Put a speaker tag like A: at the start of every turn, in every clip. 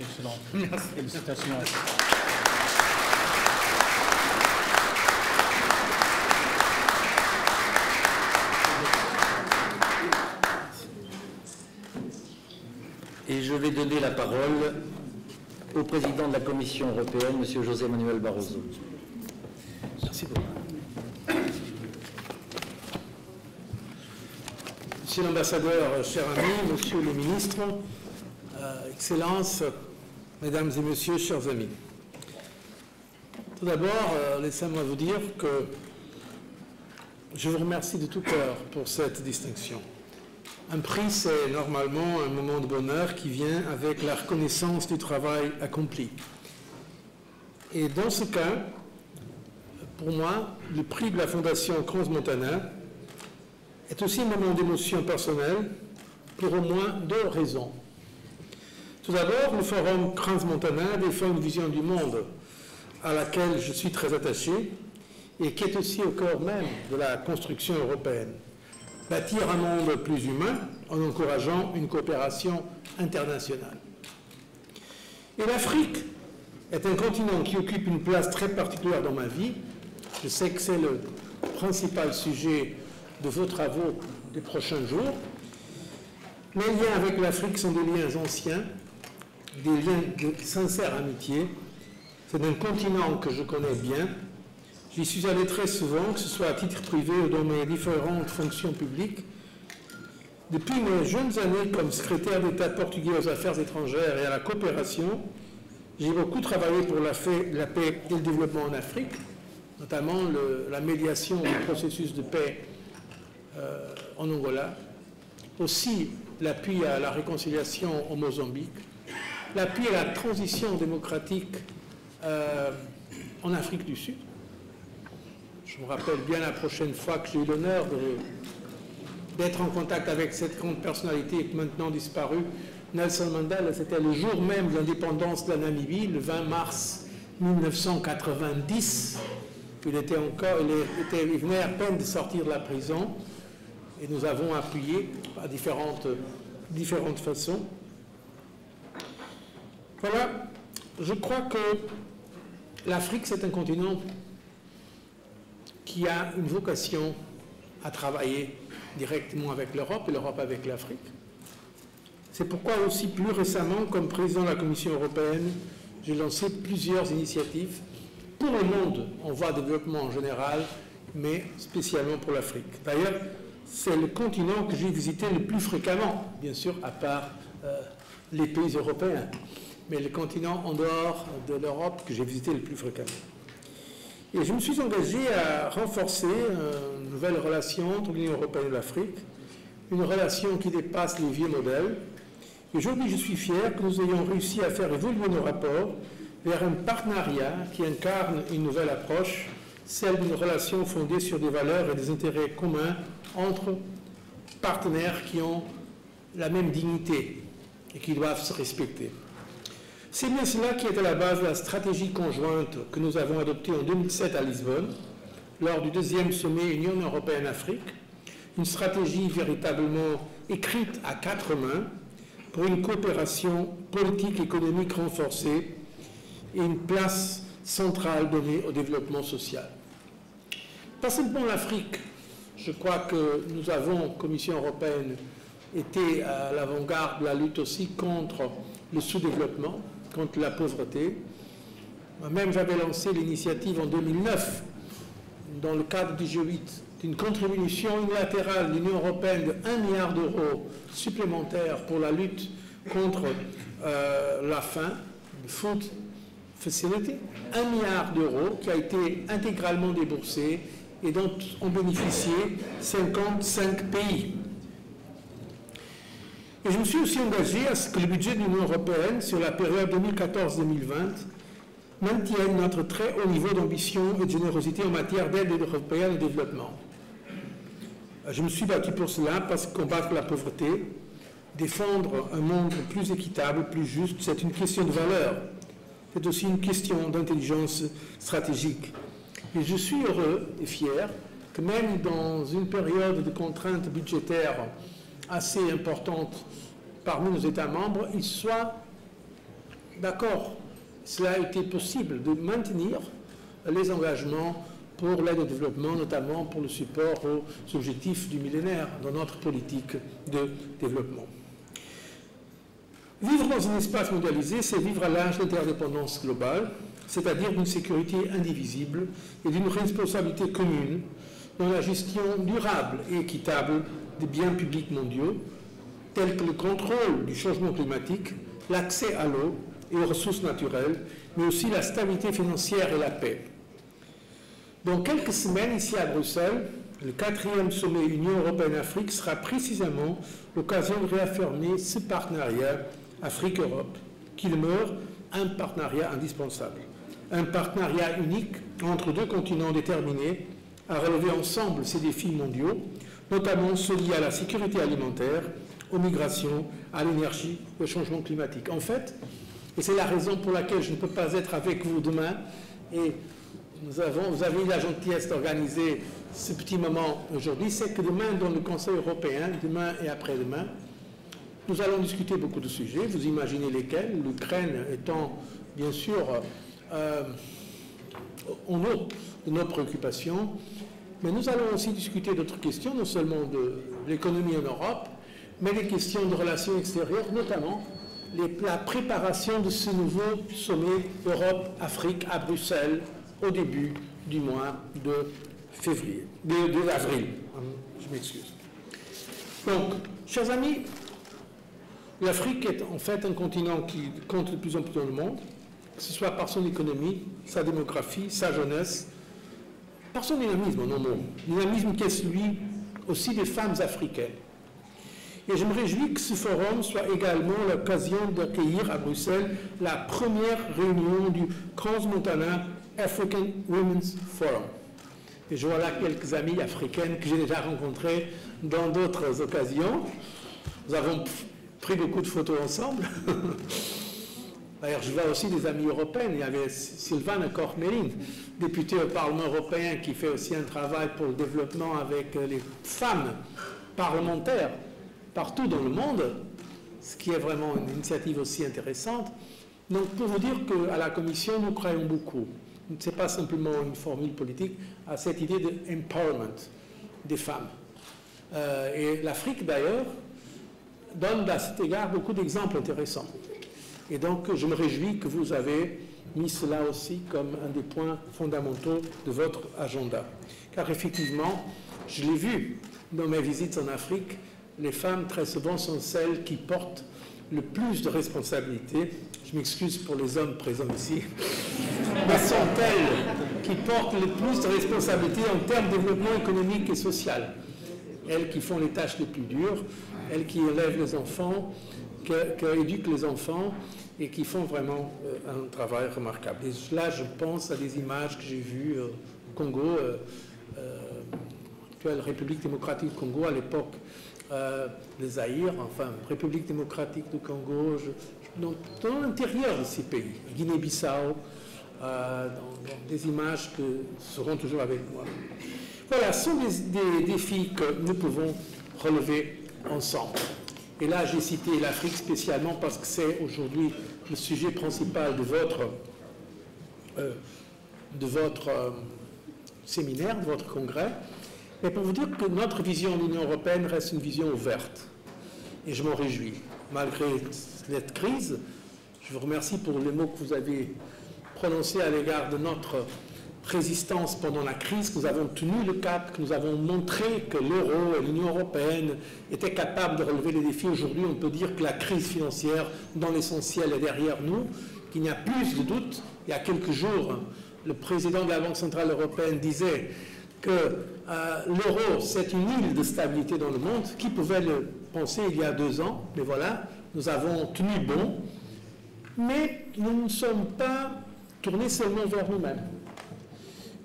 A: c'est excellent. Merci. Félicitations.
B: Et je vais donner la parole au président de la Commission européenne, M. José Manuel Barroso.
C: Merci beaucoup. Monsieur l'ambassadeur, chers amis, Monsieur le ministre, Excellences, Mesdames et Messieurs, chers amis. Tout d'abord, laissez-moi vous dire que je vous remercie de tout cœur pour cette distinction. Un prix, c'est normalement un moment de bonheur qui vient avec la reconnaissance du travail accompli. Et dans ce cas, pour moi, le prix de la Fondation Crans-Montana est aussi un moment d'émotion personnelle pour au moins deux raisons. Tout d'abord, le Forum Crans-Montana défend une vision du monde à laquelle je suis très attaché et qui est aussi au cœur même de la construction européenne. Bâtir un monde plus humain en encourageant une coopération internationale. Et l'Afrique est un continent qui occupe une place très particulière dans ma vie. Je sais que c'est le principal sujet de vos travaux des prochains jours. Les liens avec l'Afrique sont des liens anciens, des liens de sincère amitié. C'est un continent que je connais bien. J'y suis allé très souvent, que ce soit à titre privé ou dans mes différentes fonctions publiques. Depuis mes jeunes années comme secrétaire d'État portugais aux affaires étrangères et à la coopération, j'ai beaucoup travaillé pour la paix et le développement en Afrique, notamment la médiation du processus de paix en Angola, aussi l'appui à la réconciliation au Mozambique, l'appui à la transition démocratique en Afrique du Sud. Je me rappelle bien la prochaine fois que j'ai eu l'honneur d'être en contact avec cette grande personnalité maintenant disparue, Nelson Mandela. C'était le jour même de l'indépendance de la Namibie, le 20 mars 1990. Il venait à peine de sortir de la prison et nous avons appuyé à différentes façons. Voilà, je crois que l'Afrique, c'est un continent qui a une vocation à travailler directement avec l'Europe et l'Europe avec l'Afrique. C'est pourquoi aussi plus récemment, comme président de la Commission européenne, j'ai lancé plusieurs initiatives pour le monde en voie de développement en général, mais spécialement pour l'Afrique. D'ailleurs, c'est le continent que j'ai visité le plus fréquemment, bien sûr, à part les pays européens, mais le continent en dehors de l'Europe que j'ai visité le plus fréquemment. Et je me suis engagé à renforcer une nouvelle relation entre l'Union européenne et l'Afrique, une relation qui dépasse les vieux modèles. Et aujourd'hui, je suis fier que nous ayons réussi à faire évoluer nos rapports vers un partenariat qui incarne une nouvelle approche, celle d'une relation fondée sur des valeurs et des intérêts communs entre partenaires qui ont la même dignité et qui doivent se respecter. C'est bien cela qui est à la base de la stratégie conjointe que nous avons adoptée en 2007 à Lisbonne, lors du deuxième sommet Union européenne-Afrique, une stratégie véritablement écrite à quatre mains pour une coopération politique et économique renforcée et une place centrale donnée au développement social. Pas seulement l'Afrique, je crois que nous avons, Commission européenne, été à l'avant-garde de la lutte aussi contre le sous-développement, contre la pauvreté. Moi-même, j'avais lancé l'initiative en 2009, dans le cadre du G8, d'une contribution unilatérale de l'Union européenne de 1 milliard d'euros supplémentaires pour la lutte contre la faim, le Food Facility, 1 milliard d'euros qui a été intégralement déboursé et dont ont bénéficié 55 pays. Et je me suis aussi engagé à ce que le budget de l'Union européenne sur la période 2014-2020 maintienne notre très haut niveau d'ambition et de générosité en matière d'aide européenne au développement. Je me suis battu pour cela parce que combattre la pauvreté, défendre un monde plus équitable, plus juste, c'est une question de valeur. C'est aussi une question d'intelligence stratégique. Et je suis heureux et fier que même dans une période de contraintes budgétaires assez importante parmi nos États membres, il soit d'accord, cela a été possible de maintenir les engagements pour l'aide au développement, notamment pour le support aux objectifs du millénaire dans notre politique de développement. Vivre dans un espace mondialisé, c'est vivre à l'âge d'interdépendance globale, c'est-à-dire d'une sécurité indivisible et d'une responsabilité commune dans la gestion durable et équitable des biens publics mondiaux, tels que le contrôle du changement climatique, l'accès à l'eau et aux ressources naturelles, mais aussi la stabilité financière et la paix. Dans quelques semaines, ici à Bruxelles, le 4e sommet Union européenne-Afrique sera précisément l'occasion de réaffirmer ce partenariat Afrique-Europe, qui demeure un partenariat indispensable. Un partenariat unique entre deux continents déterminés à relever ensemble ces défis mondiaux, notamment ceux liés à la sécurité alimentaire, aux migrations, à l'énergie, au changement climatique. En fait, et c'est la raison pour laquelle je ne peux pas être avec vous demain, et vous avez eu la gentillesse d'organiser ce petit moment aujourd'hui, c'est que demain, dans le Conseil européen, demain et après-demain, nous allons discuter beaucoup de sujets, vous imaginez lesquels, l'Ukraine étant bien sûr en haut de nos préoccupations, mais nous allons aussi discuter d'autres questions, non seulement de l'économie en Europe, mais des questions de relations extérieures, notamment la préparation de ce nouveau sommet Europe-Afrique à Bruxelles au début du mois de février, d'avril. Je m'excuse. Donc, chers amis, l'Afrique est en fait un continent qui compte de plus en plus dans le monde, que ce soit par son économie, sa démographie, sa jeunesse, par son dynamisme en un mot. Dynamisme qui est celui aussi des femmes africaines. Et je me réjouis que ce forum soit également l'occasion d'accueillir à Bruxelles la première réunion du Transmontana African Women's Forum. Et je vois là quelques amies africaines que j'ai déjà rencontrées dans d'autres occasions. Nous avons pris beaucoup de photos ensemble. D'ailleurs, je vois aussi des amis européennes. Il y avait Sylvana Kormelin, députée au Parlement européen, qui fait aussi un travail pour le développement avec les femmes parlementaires partout dans le monde, ce qui est vraiment une initiative aussi intéressante. Donc, pour vous dire qu'à la Commission, nous croyons beaucoup. Ce n'est pas simplement une formule politique, à cette idée de empowerment des femmes. Et l'Afrique, d'ailleurs, donne à cet égard beaucoup d'exemples intéressants. Et donc, je me réjouis que vous avez mis cela aussi comme un des points fondamentaux de votre agenda. Car effectivement, je l'ai vu dans mes visites en Afrique, les femmes, très souvent, sont celles qui portent le plus de responsabilités. Je m'excuse pour les hommes présents ici. Mais sont elles qui portent le plus de responsabilités en termes de développement économique et social. Elles qui font les tâches les plus dures, elles qui élèvent les enfants, qui éduquent les enfants et qui font vraiment un travail remarquable. Et là, je pense à des images que j'ai vues au Congo, la République démocratique du Congo à l'époque de Zaïre, enfin, République démocratique du Congo, dans l'intérieur de ces pays, Guinée-Bissau, des images que seront toujours avec moi. Voilà, ce sont des défis que nous pouvons relever ensemble. Et là, j'ai cité l'Afrique spécialement parce que c'est aujourd'hui le sujet principal de votre séminaire, de votre congrès. Mais pour vous dire que notre vision de l'Union européenne reste une vision ouverte. Et je m'en réjouis. Malgré cette crise, je vous remercie pour les mots que vous avez prononcés à l'égard de notre résistance pendant la crise, que nous avons tenu le cap, que nous avons montré que l'euro et l'Union européenne étaient capables de relever les défis. Aujourd'hui, on peut dire que la crise financière, dans l'essentiel, est derrière nous, qu'il n'y a plus de doute. Il y a quelques jours, le président de la Banque centrale européenne disait que l'euro, c'est une île de stabilité dans le monde. Qui pouvait le penser il y a 2 ans? Mais voilà, nous avons tenu bon. Mais nous ne sommes pas tournés seulement vers nous-mêmes.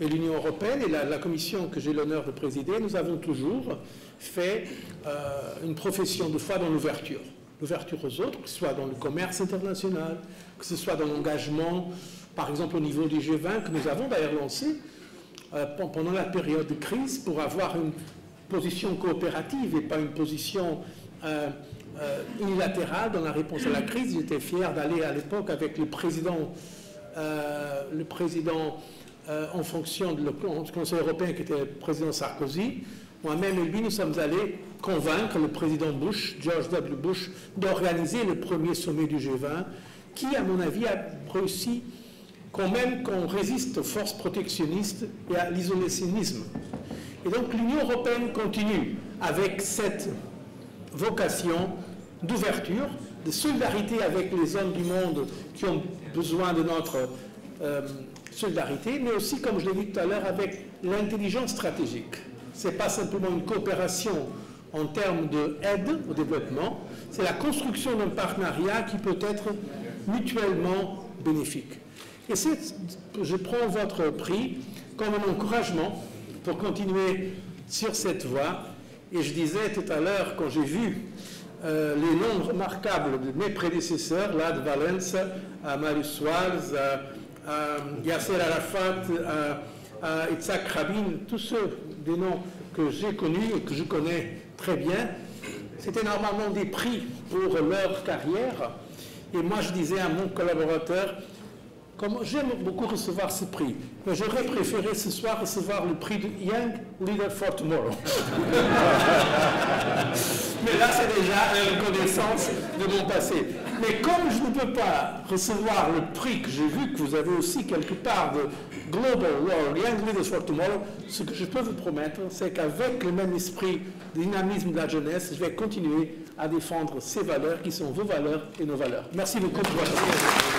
C: Et l'Union européenne et la Commission que j'ai l'honneur de présider, nous avons toujours fait une profession de foi dans l'ouverture. L'ouverture aux autres, que ce soit dans le commerce international, que ce soit dans l'engagement, par exemple au niveau du G20, que nous avons d'ailleurs lancé pendant la période de crise pour avoir une position coopérative et pas une position unilatérale dans la réponse à la crise. J'étais fier d'aller à l'époque avec le président en fonction du Conseil européen qui était le président Sarkozy. Moi-même et lui, nous sommes allés convaincre le président Bush, George W. Bush, d'organiser le premier sommet du G20 qui, à mon avis, a réussi quand même qu'on résiste aux forces protectionnistes et à l'isolationnisme. Et donc l'Union européenne continue avec cette vocation d'ouverture, de solidarité avec les zones du monde qui ont besoin de notre solidarité, mais aussi, comme je l'ai dit tout à l'heure, avec l'intelligence stratégique. Ce n'est pas simplement une coopération en termes d'aide au développement, c'est la construction d'un partenariat qui peut être mutuellement bénéfique. Et je prends votre prix comme un encouragement pour continuer sur cette voie. Et je disais tout à l'heure, quand j'ai vu les noms remarquables de mes prédécesseurs, Lad Valens, Marius Suarez, Yasser Arafat, Yitzhak Rabin, tous ceux des noms que j'ai connus et que je connais très bien, c'était normalement des prix pour leur carrière. Et moi, je disais à mon collaborateur, comme j'aime beaucoup recevoir ce prix, mais j'aurais préféré ce soir recevoir le prix de Young Leader for Tomorrow. Mais là, c'est déjà une reconnaissance de mon passé. Mais comme je ne peux pas recevoir le prix que j'ai vu que vous avez aussi quelque part de Global World Young Leaders for Tomorrow, ce que je peux vous promettre, c'est qu'avec le même esprit de dynamisme de la jeunesse, je vais continuer à défendre ces valeurs qui sont vos valeurs et nos valeurs. Merci beaucoup pour votre attention.